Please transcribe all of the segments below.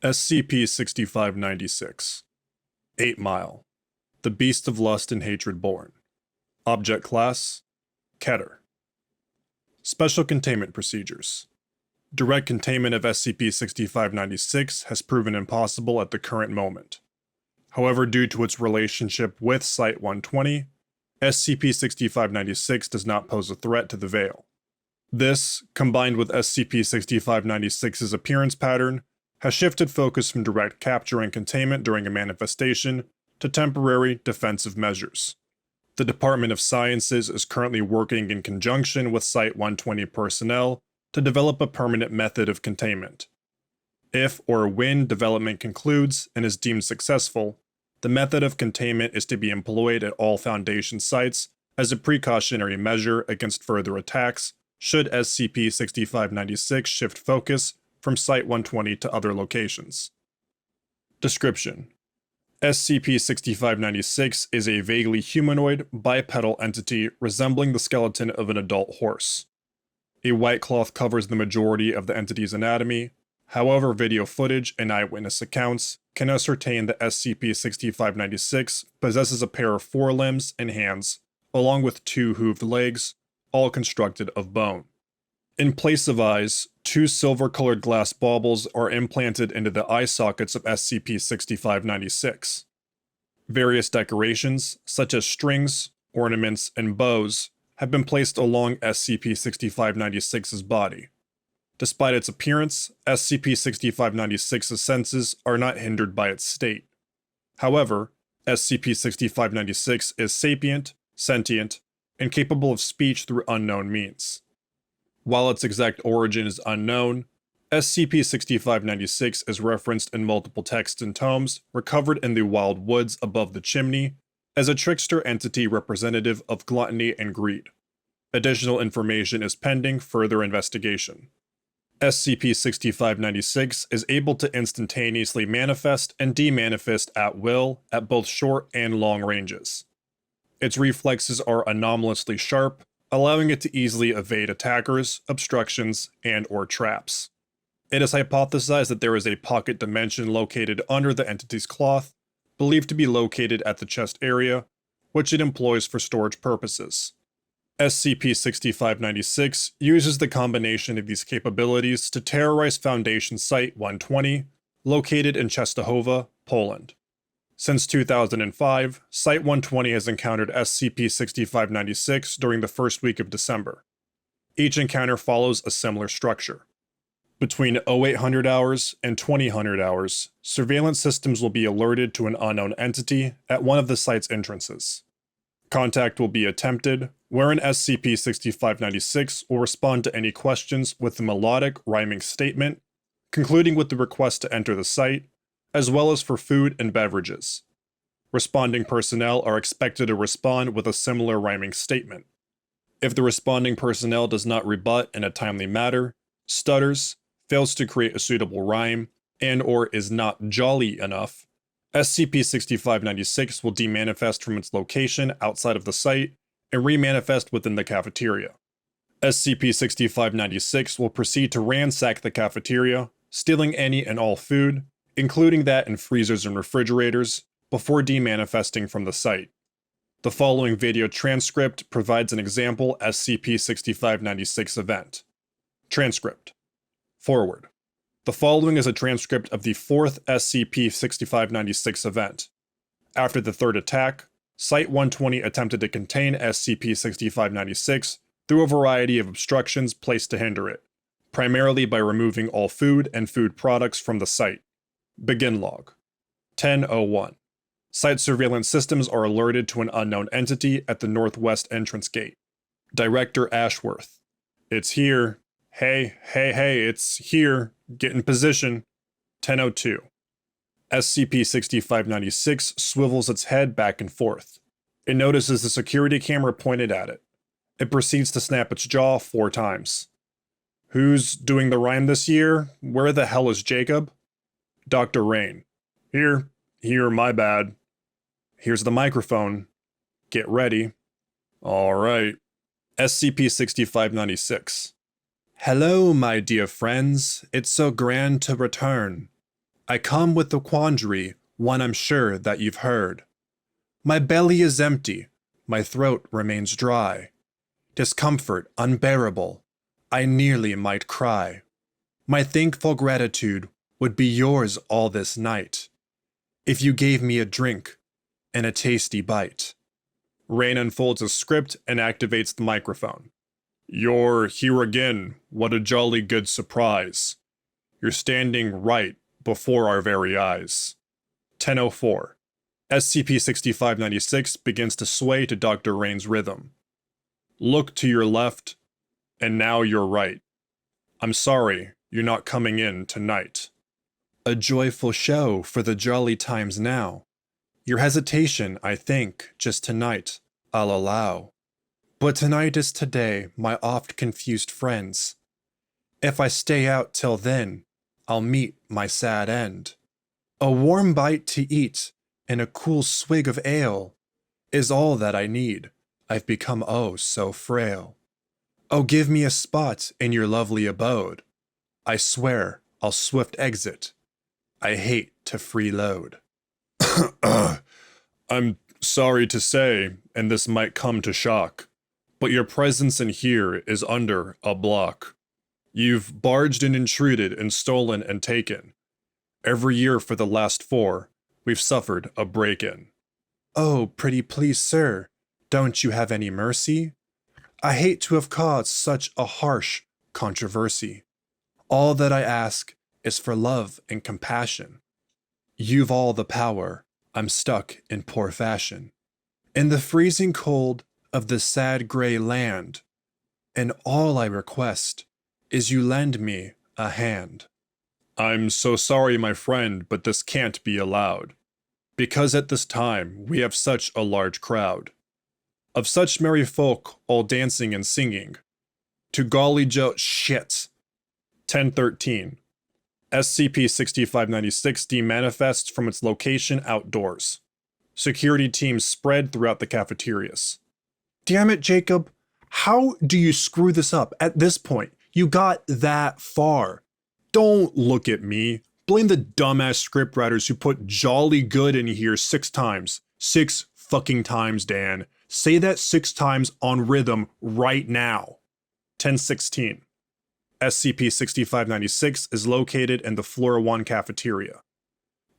SCP-6596 8 Mile The Beast of Lust and Hatred Born. Object Class Keter. Special Containment Procedures. Direct containment of SCP-6596 has proven impossible at the current moment. However, due to its relationship with Site-120, SCP-6596 does not pose a threat to the Veil. This, combined with SCP-6596's appearance pattern, has shifted focus from direct capture and containment during a manifestation to temporary defensive measures. The Department of Sciences is currently working in conjunction with Site-120 personnel to develop a permanent method of containment. If or when development concludes and is deemed successful, the method of containment is to be employed at all Foundation sites as a precautionary measure against further attacks should SCP-6596 shift focus from Site-120 to other locations. Description: SCP-6596 is a vaguely humanoid, bipedal entity resembling the skeleton of an adult horse. A white cloth covers the majority of the entity's anatomy. However, video footage and eyewitness accounts can ascertain that SCP-6596 possesses a pair of forelimbs and hands, along with 2 hooved legs, all constructed of bone. In place of eyes, 2 silver-colored glass baubles are implanted into the eye sockets of SCP-6596. Various decorations, such as strings, ornaments, and bows, have been placed along SCP-6596's body. Despite its appearance, SCP-6596's senses are not hindered by its state. However, SCP-6596 is sapient, sentient, and capable of speech through unknown means. While its exact origin is unknown, SCP-6596 is referenced in multiple texts and tomes recovered in the wild woods above the chimney as a trickster entity representative of gluttony and greed. Additional information is pending further investigation. SCP-6596 is able to instantaneously manifest and demanifest at will at both short and long ranges. Its reflexes are anomalously sharp, allowing it to easily evade attackers, obstructions, and/or traps. It is hypothesized that there is a pocket dimension located under the entity's cloth, believed to be located at the chest area, which it employs for storage purposes. SCP-6596 uses the combination of these capabilities to terrorize Foundation Site-120, located in Częstochowa, Poland. Since 2005, Site-120 has encountered SCP-6596 during the first week of December. Each encounter follows a similar structure. Between 0800 hours and 2000 hours, surveillance systems will be alerted to an unknown entity at one of the site's entrances. Contact will be attempted, wherein SCP-6596 will respond to any questions with a melodic, rhyming statement, concluding with the request to enter the site, as well as for food and beverages. Responding personnel are expected to respond with a similar rhyming statement. If the responding personnel does not rebut in a timely manner, stutters, fails to create a suitable rhyme, and/or is not jolly enough, SCP-6596 will demanifest from its location outside of the site and remanifest within the cafeteria. SCP-6596 will proceed to ransack the cafeteria, stealing any and all food, including that in freezers and refrigerators, before demanifesting from the site. The following video transcript provides an example SCP-6596 event. Transcript. Forward. The following is a transcript of the 4th SCP-6596 event. After the 3rd attack, Site-120 attempted to contain SCP-6596 through a variety of obstructions placed to hinder it, primarily by removing all food and food products from the site. Begin log. 10:01. Site surveillance systems are alerted to an unknown entity at the northwest entrance gate. Director Ashworth. It's here. Hey, it's here. Get in position. 10:02. SCP-6596 swivels its head back and forth. It notices the security camera pointed at it. It proceeds to snap its jaw 4 times. Who's doing the rhyme this year? Where the hell is Jacob? Dr. Rain. Here, my bad. Here's the microphone. Get ready. Alright. SCP-6596. Hello, my dear friends. It's so grand to return. I come with a quandary, one I'm sure that you've heard. My belly is empty, my throat remains dry. Discomfort unbearable, I nearly might cry. My thankful gratitude would be yours all this night, if you gave me a drink and a tasty bite. Rain unfolds a script and activates the microphone. You're here again, what a jolly good surprise. You're standing right before our very eyes. 10:04. SCP-6596 begins to sway to Dr. Rain's rhythm. Look to your left, and now you're right. I'm sorry you're not coming in tonight. A joyful show for the jolly times now. Your hesitation, I think, just tonight, I'll allow. But tonight is today, my oft confused friends. If I stay out till then, I'll meet my sad end. A warm bite to eat and a cool swig of ale is all that I need. I've become oh so frail. Oh, give me a spot in your lovely abode. I swear I'll swift exit. I hate to freeload. I'm sorry to say, and this might come to shock, but your presence in here is under a block. You've barged and intruded and stolen and taken. Every year for the last 4, we've suffered a break-in. Oh, pretty please, sir, don't you have any mercy? I hate to have caused such a harsh controversy. All that I ask is for love and compassion. You've all the power, I'm stuck in poor fashion. In the freezing cold of this sad gray land, and all I request is you lend me a hand. I'm so sorry, my friend, but this can't be allowed, because at this time we have such a large crowd of such merry folk all dancing and singing. To golly Joe shit. 10:13. SCP-6596 demanifests from its location outdoors. Security teams spread throughout the cafeterias. Damn it, Jacob. How do you screw this up at this point? You got that far. Don't look at me. Blame the dumbass scriptwriters who put jolly good in here 6 times. 6 fucking times, Dan. Say that 6 times on rhythm right now. 10:16. SCP-6596 is located in the Floor 1 cafeteria.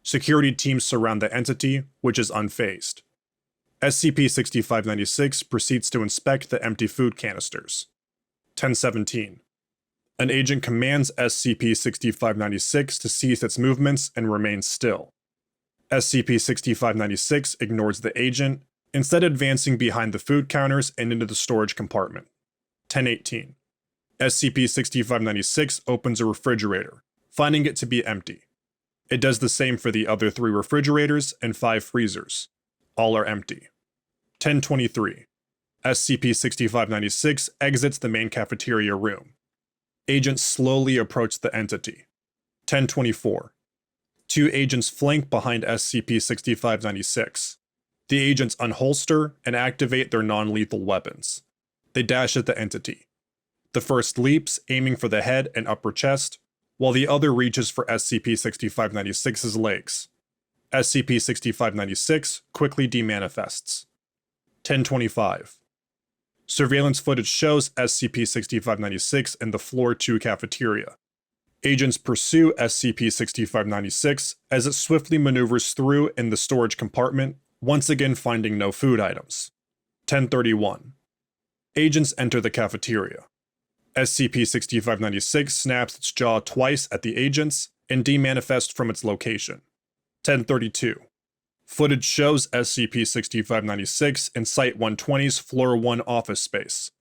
Security teams surround the entity, which is unfazed. SCP-6596 proceeds to inspect the empty food canisters. 10:17. An agent commands SCP-6596 to cease its movements and remain still. SCP-6596 ignores the agent, instead advancing behind the food counters and into the storage compartment. 10:18. SCP-6596 opens a refrigerator, finding it to be empty. It does the same for the other 3 refrigerators and 5 freezers. All are empty. 10:23. SCP-6596 exits the main cafeteria room. Agents slowly approach the entity. 10:24. 2 agents flank behind SCP-6596. The agents unholster and activate their non-lethal weapons. They dash at the entity. The first leaps, aiming for the head and upper chest, while the other reaches for SCP-6596's legs. SCP-6596 quickly demanifests. 10:25. Surveillance footage shows SCP-6596 in the Floor 2 cafeteria. Agents pursue SCP-6596 as it swiftly maneuvers through in the storage compartment, once again finding no food items. 10:31. Agents enter the cafeteria. SCP-6596 snaps its jaw twice at the agents and demanifests from its location. 10:32. Footage shows SCP-6596 in Site-120's Floor 1 office space.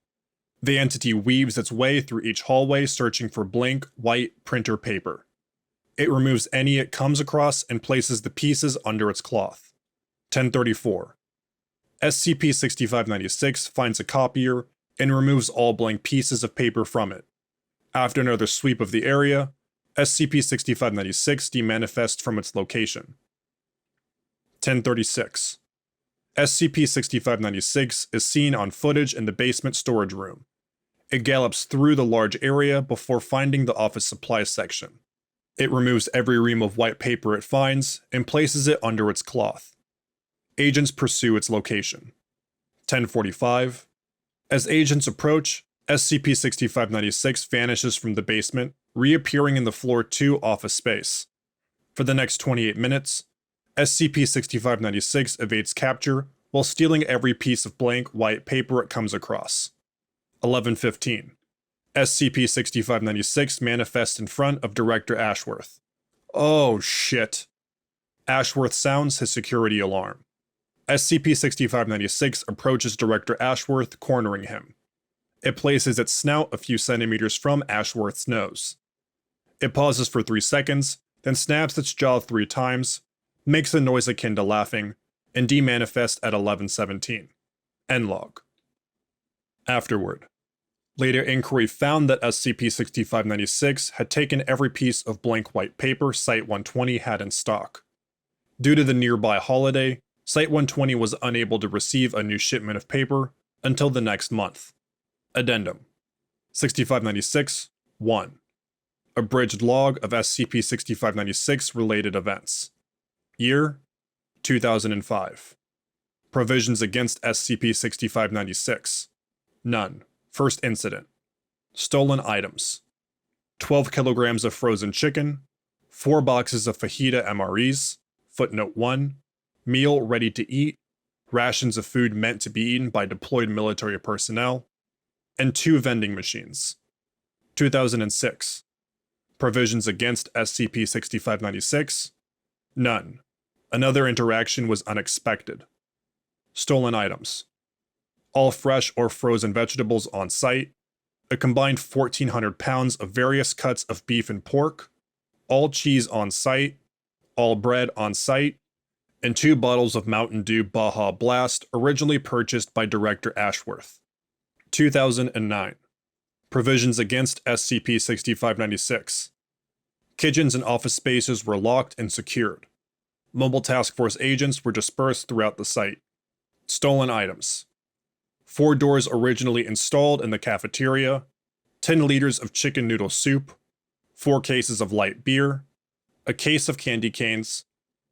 The entity weaves its way through each hallway searching for blank, white printer paper. It removes any it comes across and places the pieces under its cloth. 10:34. SCP-6596 finds a copier and removes all blank pieces of paper from it. After another sweep of the area, SCP-6596 demanifests from its location. 10:36. SCP-6596 is seen on footage in the basement storage room. It gallops through the large area before finding the office supplies section. It removes every ream of white paper it finds and places it under its cloth. Agents pursue its location. 10:45. As agents approach, SCP-6596 vanishes from the basement, reappearing in the Floor 2 office space. For the next 28 minutes, SCP-6596 evades capture while stealing every piece of blank white paper it comes across. 11:15. SCP-6596 manifests in front of Director Ashworth. Oh shit. Ashworth sounds his security alarm. SCP-6596 approaches Director Ashworth, cornering him. It places its snout a few centimeters from Ashworth's nose. It pauses for 3 seconds, then snaps its jaw 3 times, makes a noise akin to laughing, and demanifests at 11:17. End log. Afterward. Later inquiry found that SCP-6596 had taken every piece of blank white paper Site-120 had in stock. Due to the nearby holiday, Site-120 was unable to receive a new shipment of paper until the next month. Addendum 6596 1. Abridged log of SCP-6596 related events. Year 2005. Provisions against SCP-6596. None. First incident. Stolen items. 12 kilograms of frozen chicken, 4 boxes of fajita MREs, footnote 1, meal ready to eat, rations of food meant to be eaten by deployed military personnel, and 2 vending machines. 2006. Provisions against SCP-6596. None. Another interaction was unexpected. Stolen items. All fresh or frozen vegetables on site, a combined 1,400 pounds of various cuts of beef and pork, all cheese on site, all bread on site, and 2 bottles of Mountain Dew Baja Blast originally purchased by Director Ashworth. 2009. Provisions against SCP-6596. Kitchens and office spaces were locked and secured. Mobile Task Force agents were dispersed throughout the site. Stolen items. 4 doors originally installed in the cafeteria, 10 liters of chicken noodle soup, 4 cases of light beer, a case of candy canes,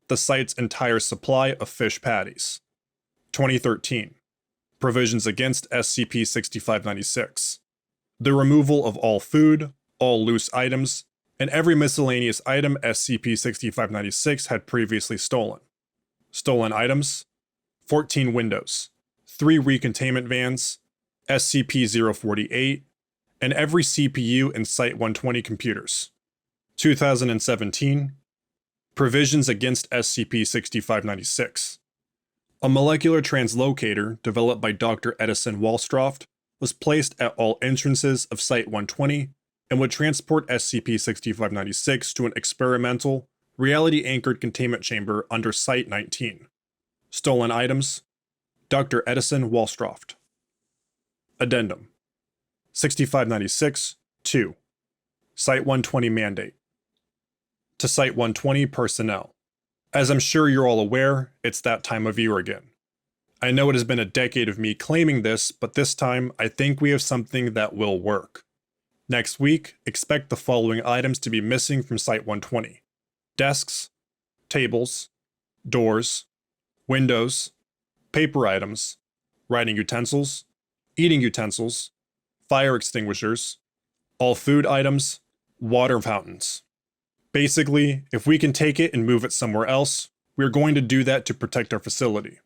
the site's entire supply of fish patties. 2013. Provisions against SCP-6596. The removal of all food, all loose items, and every miscellaneous item SCP-6596 had previously stolen. Stolen items. 14 windows, 3 recontainment vans, SCP-048, and every CPU in Site-120 computers. 2017. Provisions against SCP-6596. A molecular translocator developed by Dr. Edison Wallstroft was placed at all entrances of Site-120 and would transport SCP-6596 to an experimental, reality-anchored containment chamber under Site-19. Stolen items. Dr. Edison Wallstroft. Addendum 6596 2. Site-120 Mandate. To Site-120 personnel. As I'm sure you're all aware, it's that time of year again. I know it has been a decade of me claiming this, but this time I think we have something that will work. Next week, expect the following items to be missing from Site-120. Desks, tables, doors, windows, paper items, writing utensils, eating utensils, fire extinguishers, all food items, water fountains. Basically, if we can take it and move it somewhere else, we're going to do that to protect our facility.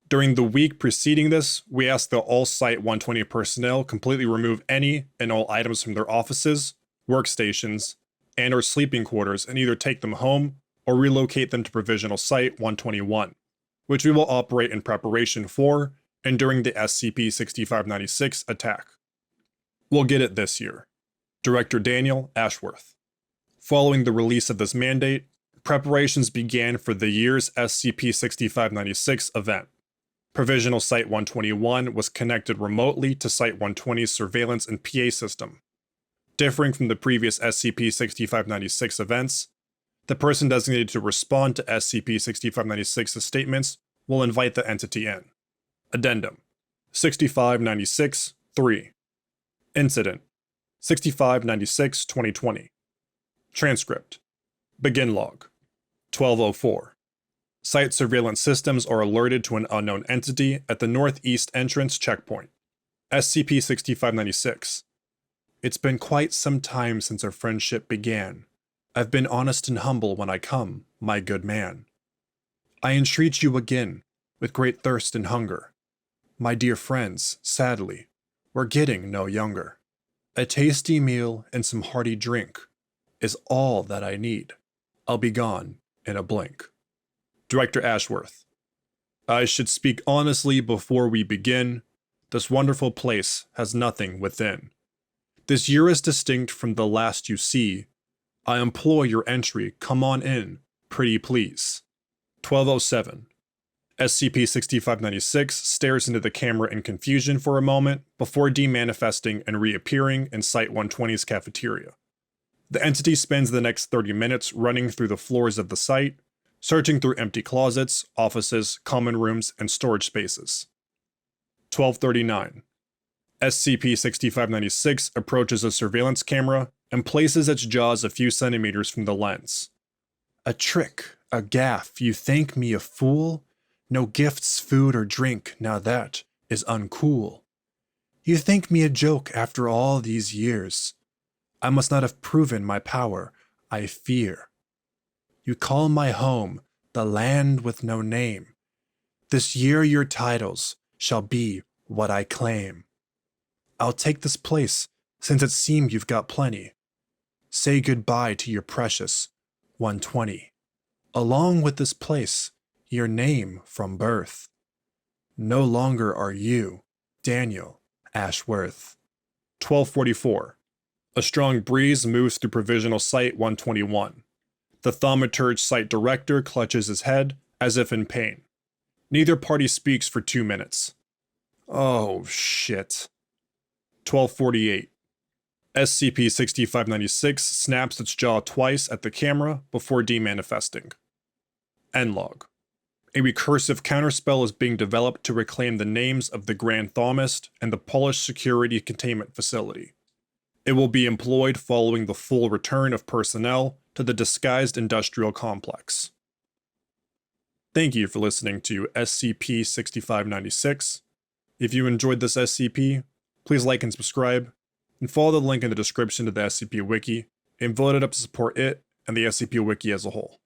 During the week preceding this, we asked that all Site-120 personnel completely remove any and all items from their offices, workstations, and/or sleeping quarters and either take them home or relocate them to Provisional Site-121, which we will operate in preparation for and during the SCP-6596 attack. We'll get it this year. Director Daniel Ashworth. Following the release of this mandate, preparations began for the year's SCP-6596 event. Provisional Site-121 was connected remotely to Site-120's surveillance and PA system. Differing from the previous SCP-6596 events, the person designated to respond to SCP-6596's statements will invite the entity in. Addendum 6596 3. Incident 6596-2020. Transcript Begin log. 1204. Site surveillance systems are alerted to an unknown entity at the northeast entrance checkpoint. SCP-6596. It's been quite some time since our friendship began. I've been honest and humble when I come, my good man. I entreat you again, with great thirst and hunger. My dear friends, sadly, we're getting no younger. A tasty meal and some hearty drink is all that I need. I'll be gone in a blink. Director Ashworth. I should speak honestly before we begin. This wonderful place has nothing within. This year is distinct from the last you see. I implore your entry, come on in, pretty please. 1207. SCP-6596 stares into the camera in confusion for a moment before demanifesting and reappearing in Site-120's cafeteria. The entity spends the next 30 minutes running through the floors of the site, searching through empty closets, offices, common rooms, and storage spaces. 1239. SCP-6596 approaches a surveillance camera and places its jaws a few centimeters from the lens. A trick, a gaffe, you think me a fool? No gifts, food, or drink, now that is uncool. You think me a joke after all these years. I must not have proven my power, I fear. You call my home the land with no name. This year your titles shall be what I claim. I'll take this place, since it seems you've got plenty. Say goodbye to your precious 120. Along with this place, your name from birth. No longer are you Daniel Ashworth. 1244. A strong breeze moves through Provisional Site-121. The thaumaturge site director clutches his head, as if in pain. Neither party speaks for 2 minutes. Oh, shit. 1248. SCP-6596 snaps its jaw twice at the camera before demanifesting. End log. A recursive counterspell is being developed to reclaim the names of the Grand Thomist and the Polish Security Containment Facility. It will be employed following the full return of personnel to the disguised industrial complex. Thank you for listening to SCP-6596. If you enjoyed this SCP, please like and subscribe, and follow the link in the description to the SCP Wiki, and vote it up to support it and the SCP Wiki as a whole.